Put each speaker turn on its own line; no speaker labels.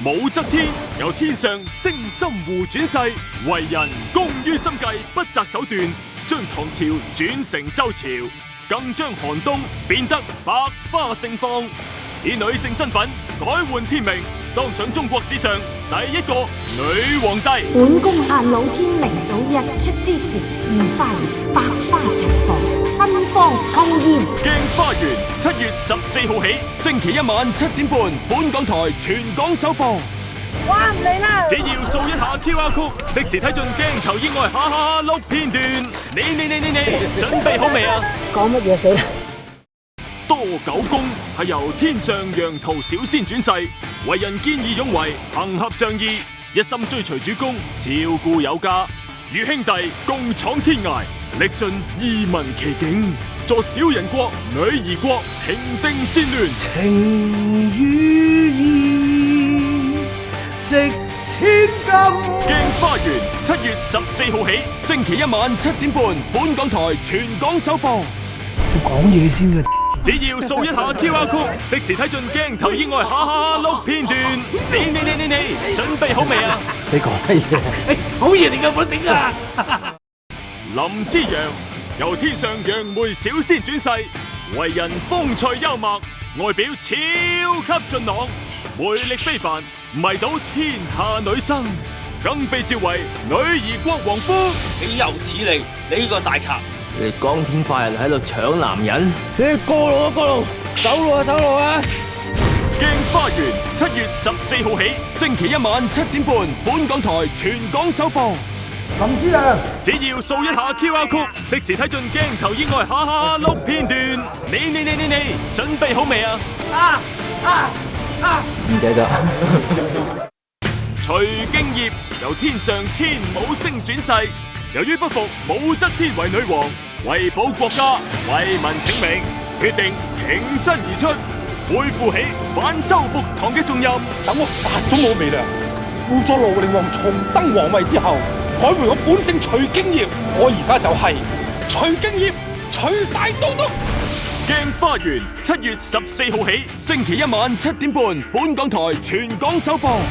武則天由天上星心湖轉世，為人工於心計，不擇手段，將唐朝轉成周朝，更將寒冬變得百花盛放，以女性身份改換天命，當上中國史上第一個女皇帝。
本宮限老天明早日出之時，御花園百花齊放，芬芳吐豔。
鏡花園7月14號起，星期一晚7點半，本港台全港首播。
哇，唔嚟啦！
只要掃一下 QR Code，即時睇盡鏡頭以外哈哈碌片段。你準備好未啊？
講乜嘢死啦？
多九公係由天上楊桃小仙轉世，為人見義勇為，行俠仗義，一心追隨主公，照顧有加，與兄弟共闖天涯，歷盡異民奇境，助小人國、女兒國平定戰亂。
情與義值千金。
鏡花園7月14號起，星期一晚7點半，本港台全港首播。
要講嘢先㗎。
只要掃一下 QR Code，即時睇盡鏡頭以外哈哈碌片段。你準備好未啊？
你講乜嘢？好嘢嚟㗎，我頂啊！
林之陽由天上楊梅小仙轉世，為人風趣幽默，外表超級俊朗，魅力非凡，迷倒天下女生，更被召為女兒國王夫。
豈有此理！你呢個大賊！
你哋光天化日喺度搶男人，
你過路啊，過路，走路啊，走路啊！
鏡花園7月14號起，星期一晚7點半，本港台全港首播。
林之陽，
只要掃一下 QR Code，即時睇盡鏡頭以外哈哈碌片段。你準備好未啊？
唔記得。
徐敬業由天上天武星轉世，由於不服武則天為女王，為保國家、為民請命，決定挺身而出，背負起反周復唐嘅重任。
等我殺咗武媚娘，輔助羅寧王重登皇位之後，改回我本姓徐敬業，我而家就係徐敬業，徐大都督。
鏡花園7月14號起，星期一晚7點半，本港台全港首播。